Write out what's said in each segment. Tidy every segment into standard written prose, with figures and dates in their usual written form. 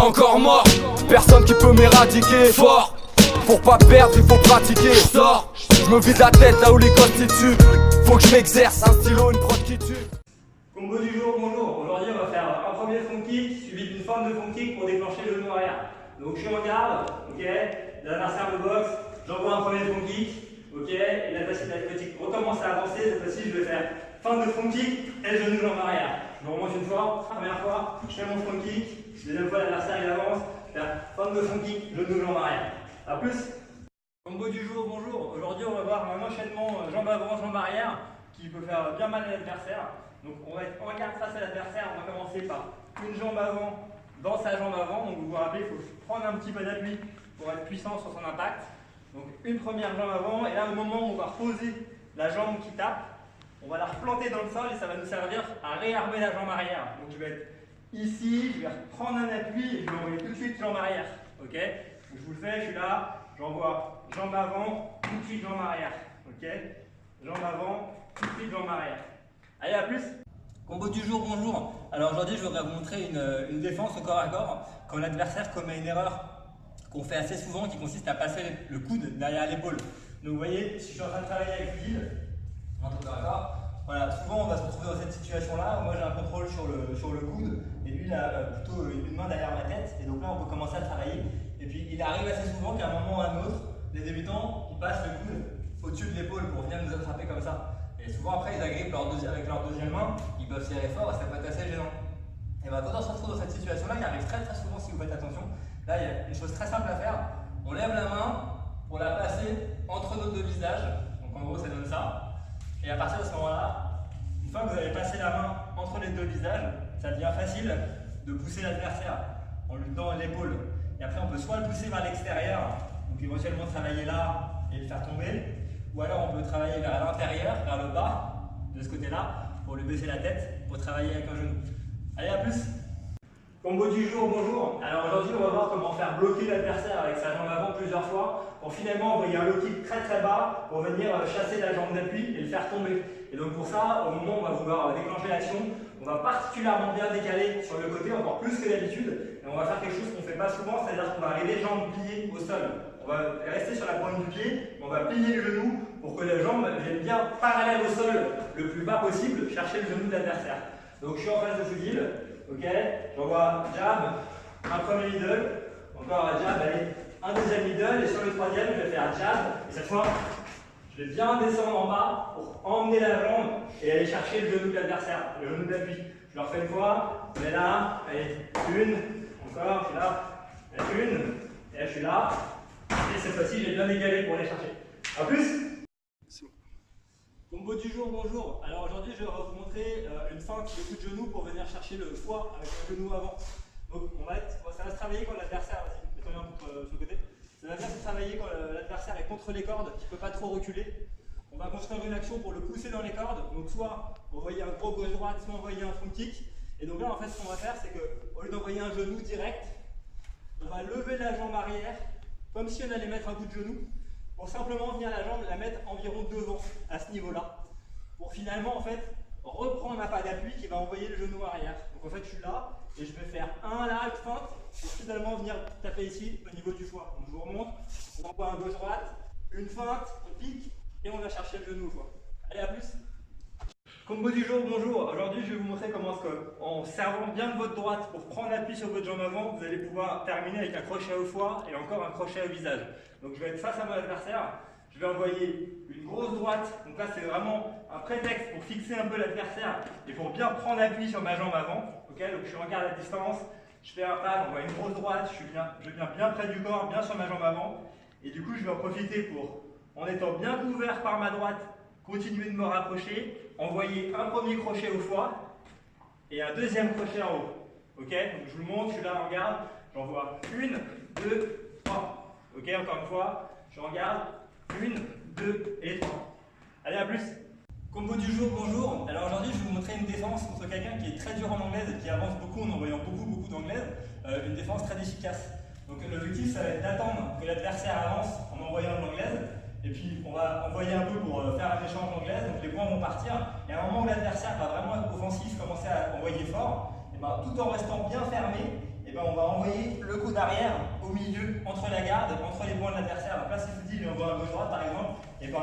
pas encore mort. Personne qui peut m'éradiquer. Fort, pour pas perdre il faut pratiquer. Sors, je me vide la tête là où les constituent. Faut que je m'exerce, un stylo, une prod qui tue. Combo du jour, bonjour. Aujourd'hui on va faire un premier front kick suivi d'une forme de front kick pour déclencher le genou arrière. Donc je suis en garde, ok, l'adversaire me boxe, j'envoie un premier front kick, ok, et la facile athlétique recommence à avancer. Cette fois-ci je vais faire fin de front kick et genou jambe arrière. Je me remonte une fois, première fois, je fais mon front kick, deuxième fois l'adversaire il avance, faire fin de front kick, genou jambe arrière. A plus. Combo du jour, bonjour. Aujourd'hui on va voir un enchaînement jambe avant, jambe arrière qui peut faire bien mal à l'adversaire. Donc on va être en garde face à l'adversaire, on va commencer par une jambe avant dans sa jambe avant. Donc vous vous rappelez, il faut prendre un petit peu d'appui pour être puissant sur son impact. Donc une première jambe avant, et là au moment où on va reposer la jambe qui tape, on va la replanter dans le sol et ça va nous servir à réarmer la jambe arrière. Donc je vais être ici, je vais reprendre un appui et je vais envoyer tout de suite jambe arrière. Ok, donc je vous le fais, je suis là, j'envoie jambe avant, tout de suite jambe arrière. Ok, jambe avant, tout de suite jambe arrière. Allez, à plus. Combo du jour, bonjour. Alors aujourd'hui, je voudrais vous montrer une défense au corps à corps quand l'adversaire commet une erreur qu'on fait assez souvent qui consiste à passer le coude derrière l'épaule. Donc vous voyez, si je suis en train de travailler avec Gilles, entre corps à corps, voilà, souvent on va se retrouver dans cette situation-là. Moi j'ai un contrôle sur le coude et lui il a plutôt une main derrière ma tête. Et donc là on peut commencer à travailler. Et puis il arrive assez souvent qu'à un moment ou à un autre, les débutants ils passent le coude au-dessus de l'épaule pour venir nous attraper comme ça. Et souvent après ils agrippent avec leur deuxième main, ils peuvent serrer fort et ça peut être assez gênant. Et bien quand on se retrouve dans cette situation-là, qui arrive très souvent si vous faites attention, là il y a une chose très simple à faire. On lève la main pour la placer entre nos deux visages. Donc en gros ça donne ça. Et à partir de ce moment-là, une fois que vous avez passé la main entre les deux visages, ça devient facile de pousser l'adversaire en lui tendant l'épaule. Et après on peut soit le pousser vers l'extérieur, donc éventuellement travailler là et le faire tomber, ou alors on peut travailler vers l'intérieur, vers le bas, de ce côté-là, pour lui baisser la tête, pour travailler avec un genou. Allez, à plus. Combo du jour, bonjour. Alors aujourd'hui, on va voir comment faire bloquer l'adversaire avec sa jambe avant plusieurs fois, pour finalement envoyer un low kick très bas, pour venir chasser la jambe d'appui et le faire tomber. Et donc pour ça, au moment où on va vouloir déclencher l'action, on va particulièrement bien décaler sur le côté, encore plus que d'habitude, et on va faire quelque chose qu'on ne fait pas souvent, c'est-à-dire qu'on va arriver jambes pliées au sol. On va rester sur la pointe du pied, on va plier le genou pour que la jambe vienne bien parallèle au sol le plus bas possible, chercher le genou de l'adversaire. Donc je suis en face de ce guide, ok, j'envoie jab, un premier middle, encore un jab, allez, un deuxième middle, et sur le troisième, je vais faire jab, et cette fois, je vais bien descendre en bas pour emmener la jambe et aller chercher le genou de l'adversaire, le genou d'appui. Je le refais une fois, on est là, allez, une, encore, je suis là, une, et là je suis là. Et cette fois-ci, j'ai bien décalé pour aller chercher. A plus. Combo du jour, bonjour. Alors aujourd'hui, je vais vous montrer une feinte de coup de genou pour venir chercher le foie avec le genou avant. Donc ça va se travailler quand l'adversaire, vas-y, mets-toi bien sur le côté. Ça va bien se travailler quand l'adversaire est contre les cordes, qui ne peut pas trop reculer. On va construire une action pour le pousser dans les cordes. Donc soit envoyer un gros gauche-droite, soit envoyer un front kick. Et donc là, en fait, ce qu'on va faire, c'est qu'au lieu d'envoyer un genou direct, on va lever la jambe arrière, comme si on allait mettre un coup de genou, pour simplement venir la jambe la mettre environ devant, à ce niveau-là, pour finalement en fait reprendre un pas d'appui qui va envoyer le genou arrière. Donc en fait je suis là et je vais faire un là, une feinte, pour finalement venir taper ici au niveau du foie. Donc je vous remonte, on envoie un gauche-droite, une feinte, on pique et on va chercher le genou au foie. Allez, à plus. Combo du jour, bonjour. Aujourd'hui, je vais vous montrer comment, en servant bien de votre droite pour prendre appui sur votre jambe avant, vous allez pouvoir terminer avec un crochet au foie et encore un crochet au visage. Donc, je vais être face à mon adversaire. Je vais envoyer une grosse droite. Donc là, c'est vraiment un prétexte pour fixer un peu l'adversaire et pour bien prendre appui sur ma jambe avant. Okay, donc, je suis en garde à distance. Je fais un pas, j'envoie une grosse droite. Je viens bien près du corps, bien sur ma jambe avant. Et du coup, je vais en profiter pour, en étant bien couvert par ma droite, continuer de me rapprocher, envoyer un premier crochet au foie et un deuxième crochet en haut. Ok, donc je vous le montre, je suis là en garde, j'envoie une, deux, trois. Ok, encore une fois, je suis en garde, une, deux et trois. Allez, à plus. Combo du jour, bonjour. Alors aujourd'hui, je vais vous montrer une défense contre quelqu'un qui est très dur en anglaise et qui avance beaucoup en envoyant beaucoup d'anglaise. Une défense très efficace. Donc l'objectif, ça va être d'attendre que l'adversaire avance en envoyant de l'anglaise. Et puis on va envoyer un peu pour faire un échange d'anglaise, donc les points vont partir. Et à un moment où l'adversaire va vraiment être offensif, commencer à envoyer fort, et ben, tout en restant bien fermé, et et ben on va envoyer le coude arrière au milieu, entre la garde, entre les poings de l'adversaire. Donc là, si je vous dis, je lui envoie un gauche-droite par exemple, et ben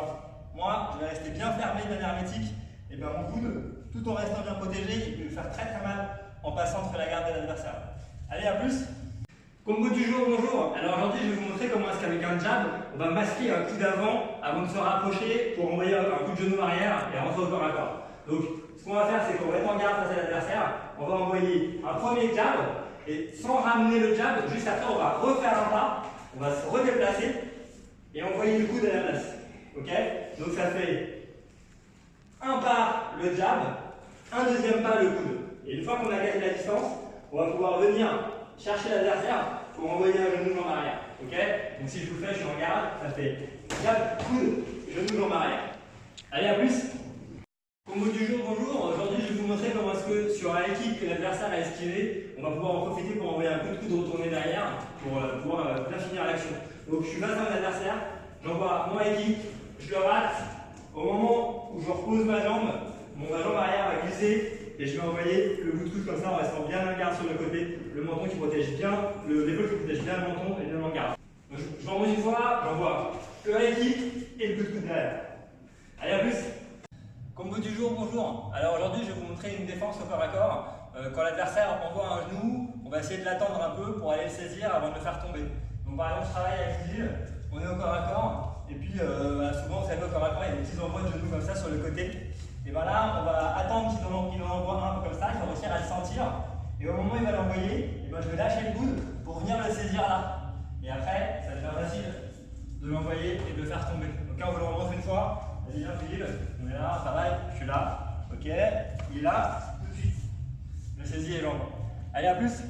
moi, je vais rester bien fermé de manière hermétique, et ben mon coude, tout en restant bien protégé, il peut me faire très très mal en passant entre la garde et l'adversaire. Allez, à plus! Combo du jour, bonjour. Alors aujourd'hui, je vais vous montrer comment est-ce qu'avec un jab, on va masquer un coup d'avant avant de se rapprocher pour envoyer un coup de genou arrière et rentrer au corps à corps. Donc, ce qu'on va faire, c'est qu'on va être en garde face à l'adversaire, on va envoyer un premier jab et sans ramener le jab, juste après, on va refaire un pas, on va se redéplacer et envoyer le coude à la place. Ok? Donc ça fait un pas le jab, un deuxième pas le coude. Et une fois qu'on a gagné la distance, on va pouvoir venir chercher l'adversaire pour envoyer un genou jambe arrière. Ok? Donc si je vous fais, je suis en garde, ça fait jab, coude, genou jambe arrière. Allez, à plus! Combo du jour, bonjour. Aujourd'hui, je vais vous montrer comment est-ce que sur un kick que l'adversaire a esquivé, on va pouvoir en profiter pour envoyer un coup de coude retourné derrière pour pouvoir bien finir l'action. Donc je suis face à mon adversaire, j'envoie mon high kick, je le rate. Au moment où je repose ma jambe arrière va glisser et je vais envoyer le bout de coude comme ça en restant bien en garde sur le côté, le menton qui protège bien, l'épaule qui protège bien le menton et le en garde. Donc, je m'envoie une fois, j'envoie le high kick et le coup de coude derrière. Allez, à plus! Combo du jour, bonjour. Alors aujourd'hui, je vais vous montrer une défense au corps à corps. Quand l'adversaire envoie un genou, on va essayer de l'attendre un peu pour aller le saisir avant de le faire tomber. Donc par exemple, je travaille avec Gilles, on est au corps à corps, et puis souvent, vous savez, au corps à corps, il y a des petits envois de genoux comme ça sur le côté. Et bien là, on va attendre qu'il en envoie un peu comme ça, il va réussir à le sentir. Et au moment où il va l'envoyer, je vais lâcher le coude pour venir le saisir là. Et après, ça devient facile de l'envoyer et de le faire tomber. Donc là, on va le remonter une fois. Vas-y, viens Philippe, on est là, on travaille, je suis là, ok, il est là, tout de suite, je saisis et j'envoie. Allez, à plus!